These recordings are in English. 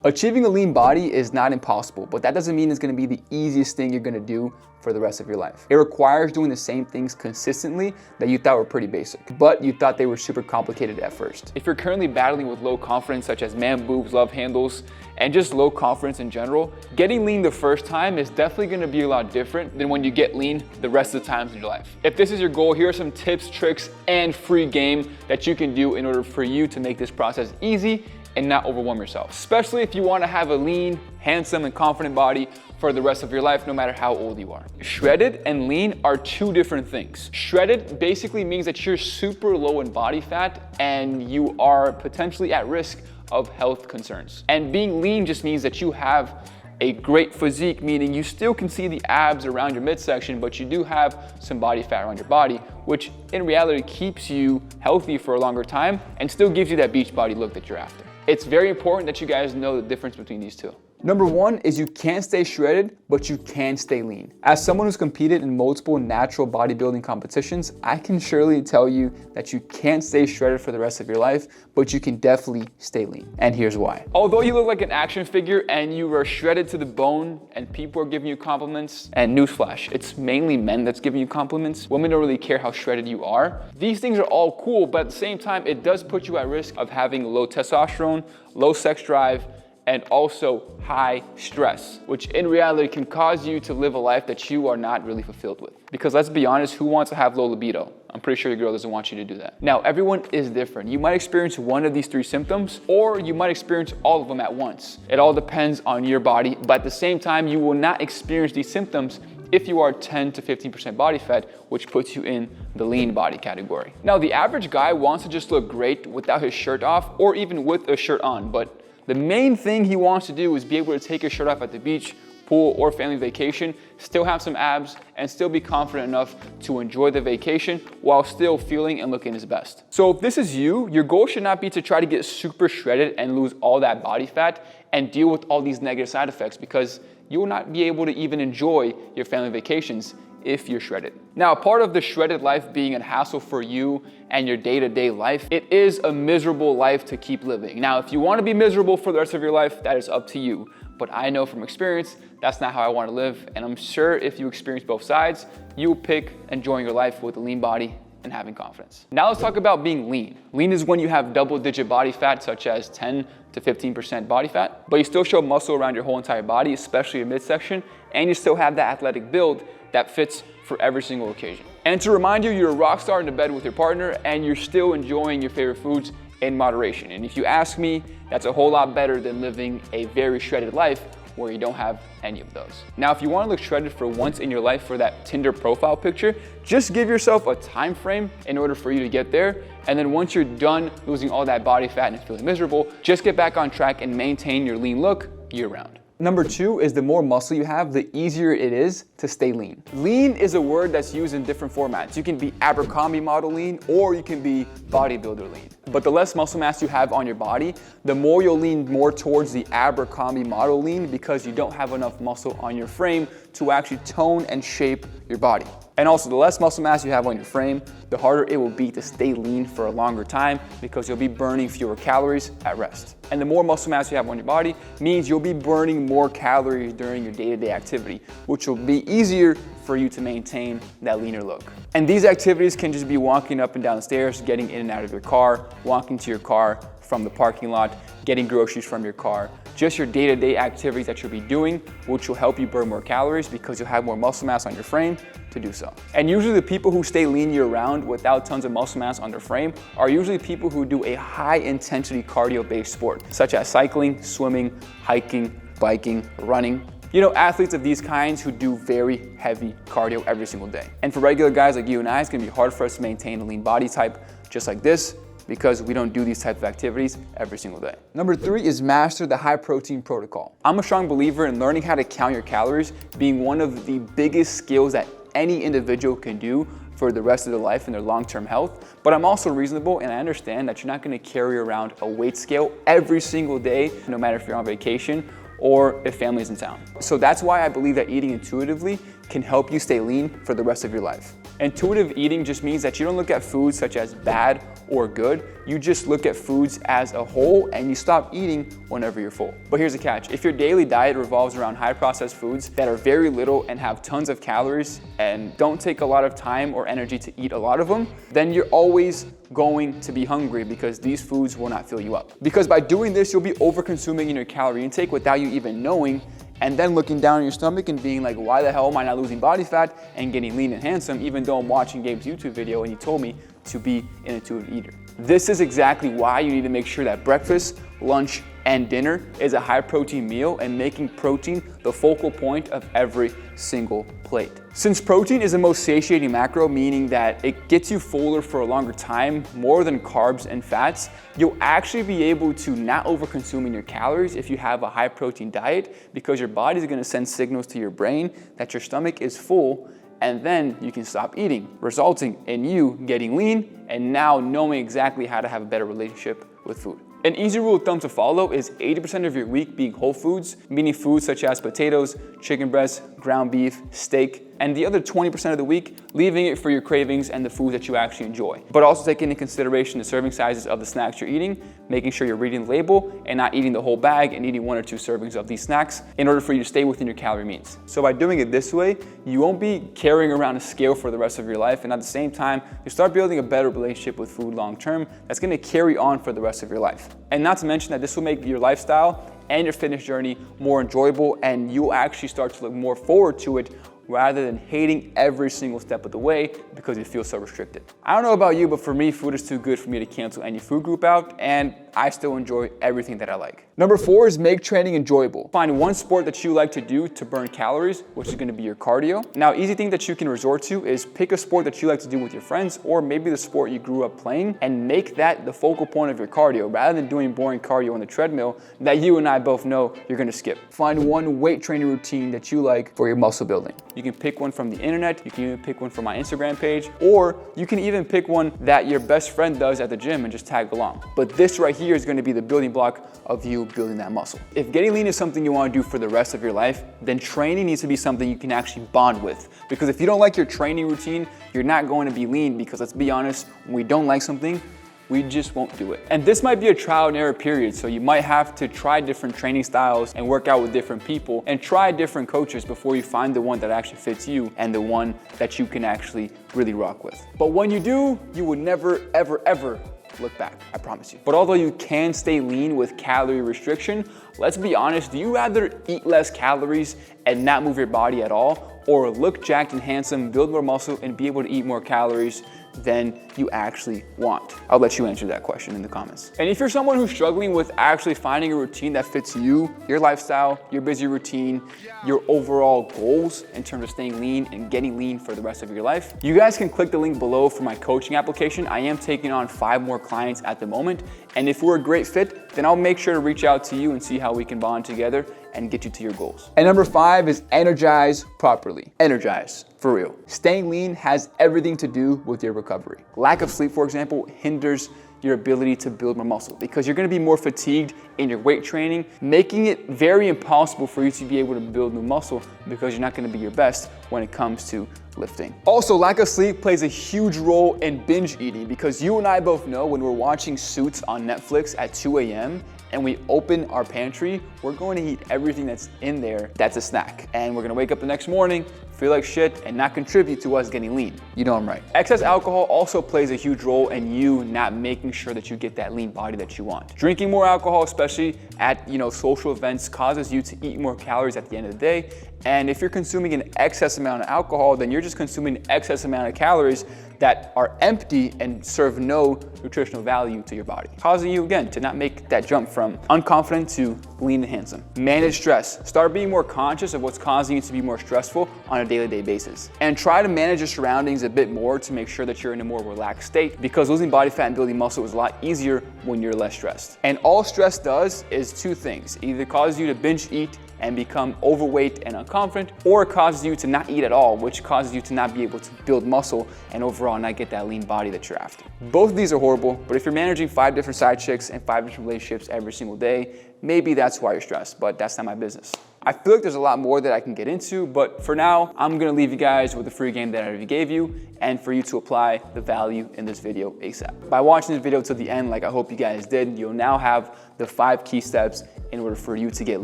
Achieving a lean body is not impossible, but that doesn't mean it's gonna be the easiest thing you're gonna do for the rest of your life. It requires doing the same things consistently that you thought were pretty basic, but you thought they were super complicated at first. If you're currently battling with low confidence, such as man boobs, love handles, and just low confidence in general, getting lean the first time is definitely gonna be a lot different than when you get lean the rest of the times in your life. If this is your goal, here are some tips, tricks, and free game that you can do in order for you to make this process easy and not overwhelm yourself, especially if you want to have a lean, handsome, and confident body for the rest of your life, no matter how old you are. Shredded and lean are two different things. Shredded basically means that you're super low in body fat and you are potentially at risk of health concerns. And being lean just means that you have a great physique, meaning you still can see the abs around your midsection, but you do have some body fat around your body, which in reality keeps you healthy for a longer time and still gives you that beach body look that you're after. It's very important that you guys know the difference between these two. Number one is you can't stay shredded, but you can stay lean. As someone who's competed in multiple natural bodybuilding competitions, I can surely tell you that you can't stay shredded for the rest of your life, but you can definitely stay lean. And here's why. Although you look like an action figure and you are shredded to the bone and people are giving you compliments, and newsflash, it's mainly men that's giving you compliments. Women don't really care how shredded you are. These things are all cool, but at the same time, it does put you at risk of having low testosterone, low sex drive, and also high stress, which in reality can cause you to live a life that you are not really fulfilled with. Because let's be honest, who wants to have low libido? I'm pretty sure your girl doesn't want you to do that. Now, everyone is different. You might experience one of these three symptoms, or you might experience all of them at once. It all depends on your body, but at the same time, you will not experience these symptoms if you are 10 to 15% body fat, which puts you in the lean body category. Now, the average guy wants to just look great without his shirt off, or even with a shirt on, but the main thing he wants to do is be able to take his shirt off at the beach, pool, or family vacation, still have some abs, and still be confident enough to enjoy the vacation while still feeling and looking his best. So if this is you, your goal should not be to try to get super shredded and lose all that body fat and deal with all these negative side effects, because you will not be able to even enjoy your family vacations if you're shredded. Now, part of the shredded life being a hassle for you and your day-to-day life, it is a miserable life to keep living. Now, if you want to be miserable for the rest of your life, that is up to you. But I know from experience, that's not how I want to live. And I'm sure if you experience both sides, you'll pick enjoying your life with a lean body and having confidence. Now let's talk about being lean. Lean is when you have double-digit body fat, such as 10 to 15% body fat, but you still show muscle around your whole entire body, especially your midsection, and you still have that athletic build that fits for every single occasion. And to remind you, you're a rock star in the bed with your partner and you're still enjoying your favorite foods in moderation. And if you ask me, that's a whole lot better than living a very shredded life where you don't have any of those. Now, if you want to look shredded for once in your life for that Tinder profile picture, just give yourself a time frame in order for you to get there. And then once you're done losing all that body fat and feeling miserable, just get back on track and maintain your lean look year round. Number two is the more muscle you have, the easier it is to stay lean. Lean is a word that's used in different formats. You can be Abercrombie model lean, or you can be bodybuilder lean. But the less muscle mass you have on your body, the more you'll lean more towards the Abercrombie model lean, because you don't have enough muscle on your frame to actually tone and shape your body. And also, the less muscle mass you have on your frame, the harder it will be to stay lean for a longer time, because you'll be burning fewer calories at rest. And the more muscle mass you have on your body means you'll be burning more calories during your day-to-day activity, which will be easier for you to maintain that leaner look. And these activities can just be walking up and down the stairs, getting in and out of your car, walking to your car from the parking lot, getting groceries from your car, just your day-to-day activities that you'll be doing, which will help you burn more calories because you'll have more muscle mass on your frame to do so. And usually the people who stay lean year-round without tons of muscle mass on their frame are usually people who do a high-intensity cardio-based sport, such as cycling, swimming, hiking, biking, running. You know, athletes of these kinds who do very heavy cardio every single day. And for regular guys like you and I, it's gonna be hard for us to maintain a lean body type just like this, because we don't do these types of activities every single day. Number three is master the high protein protocol. I'm a strong believer in learning how to count your calories being one of the biggest skills that any individual can do for the rest of their life and their long-term health. But I'm also reasonable, and I understand that you're not gonna carry around a weight scale every single day, no matter if you're on vacation or if family's in town. So that's why I believe that eating intuitively can help you stay lean for the rest of your life. Intuitive eating just means that you don't look at foods such as bad or good. You just look at foods as a whole and you stop eating whenever you're full. But here's the catch. If your daily diet revolves around high processed foods that are very little and have tons of calories and don't take a lot of time or energy to eat a lot of them, then you're always going to be hungry because these foods will not fill you up. Because by doing this, you'll be over consuming in your calorie intake without you even knowing, and then looking down on your stomach and being like, why the hell am I not losing body fat and getting lean and handsome, even though I'm watching Gabe's YouTube video and he told me to be an intuitive eater. This is exactly why you need to make sure that breakfast, lunch, and dinner is a high protein meal and making protein the focal point of every single plate. Since protein is the most satiating macro, meaning that it gets you fuller for a longer time, more than carbs and fats, you'll actually be able to not overconsume in your calories if you have a high protein diet, because your body is going to send signals to your brain that your stomach is full, and then you can stop eating, resulting in you getting lean and now knowing exactly how to have a better relationship with food. An easy rule of thumb to follow is 80% of your week being whole foods, meaning foods such as potatoes, chicken breast, ground beef, steak, and the other 20% of the week, leaving it for your cravings and the foods that you actually enjoy. But also taking into consideration the serving sizes of the snacks you're eating, making sure you're reading the label and not eating the whole bag and eating 1 or 2 servings of these snacks in order for you to stay within your calorie means. So by doing it this way, you won't be carrying around a scale for the rest of your life, and at the same time, you start building a better relationship with food long term that's gonna carry on for the rest of your life. And not to mention that this will make your lifestyle and your fitness journey more enjoyable, and you'll actually start to look more forward to it rather than hating every single step of the way because you feel so restricted. I don't know about you, but for me, food is too good for me to cancel any food group out, and I still enjoy everything that I like. Number 4 is make training enjoyable. Find one sport that you like to do to burn calories, which is gonna be your cardio. Now, easy thing that you can resort to is pick a sport that you like to do with your friends, or maybe the sport you grew up playing, and make that the focal point of your cardio rather than doing boring cardio on the treadmill that you and I both know you're gonna skip. Find one weight training routine that you like for your muscle building. You can pick one from the internet, you can even pick one from my Instagram page, or you can even pick one that your best friend does at the gym and just tag along. But this right here is gonna be the building block of you building that muscle. If getting lean is something you wanna do for the rest of your life, then training needs to be something you can actually bond with. Because if you don't like your training routine, you're not going to be lean, because let's be honest, when we don't like something, we just won't do it. And this might be a trial and error period, so you might have to try different training styles and work out with different people and try different coaches before you find the one that actually fits you and the one that you can actually really rock with. But when you do, you will never, ever, ever look back, I promise you. But although you can stay lean with calorie restriction, let's be honest, do you rather eat less calories and not move your body at all, or look jacked and handsome, build more muscle, and be able to eat more calories than you actually want? I'll let you answer that question in the comments. And if you're someone who's struggling with actually finding a routine that fits you, your lifestyle, your busy routine, your overall goals in terms of staying lean and getting lean for the rest of your life, you guys can click the link below for my coaching application. I am taking on 5 more clients at the moment, and if we're a great fit, then I'll make sure to reach out to you and see how we can bond together and get you to your goals. And number 5 is energize properly. Energize, for real. Staying lean has everything to do with your recovery. Lack of sleep, for example, hinders your ability to build more muscle because you're gonna be more fatigued in your weight training, making it very impossible for you to be able to build new muscle because you're not gonna be your best when it comes to lifting. Also, lack of sleep plays a huge role in binge eating, because you and I both know when we're watching Suits on Netflix at 2 a.m. and we open our pantry, we're going to eat everything that's in there that's a snack. And we're gonna wake up the next morning, feel like shit, and not contribute to us getting lean. You know I'm right. Excess alcohol also plays a huge role in you not making sure that you get that lean body that you want. Drinking more alcohol, especially at social events, causes you to eat more calories at the end of the day. And if you're consuming an excess amount of alcohol, then you're just consuming an excess amount of calories that are empty and serve no nutritional value to your body, causing you, again, to not make that jump from unconfident to lean and handsome. Manage stress. Start being more conscious of what's causing you to be more stressful on a day-to-day basis. And try to manage your surroundings a bit more to make sure that you're in a more relaxed state, because losing body fat and building muscle is a lot easier when you're less stressed. And all stress does is 2 things. It either causes you to binge eat and become overweight and unconfident, or it causes you to not eat at all, which causes you to not be able to build muscle and overall not get that lean body that you're after. Both of these are horrible, but if you're managing 5 different side chicks and 5 different relationships every single day, maybe that's why you're stressed, but that's not my business. I feel like there's a lot more that I can get into, but for now, I'm gonna leave you guys with the free game that I already gave you and for you to apply the value in this video ASAP. By watching this video to the end, like I hope you guys did, you'll now have the 5 key steps in order for you to get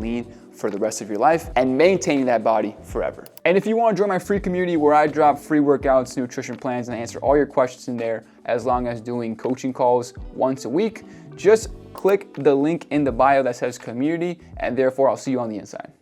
lean for the rest of your life and maintaining that body forever. And if you want to join my free community where I drop free workouts, nutrition plans, and I answer all your questions in there, as long as doing coaching calls once a week, just click the link in the bio that says community, and therefore I'll see you on the inside.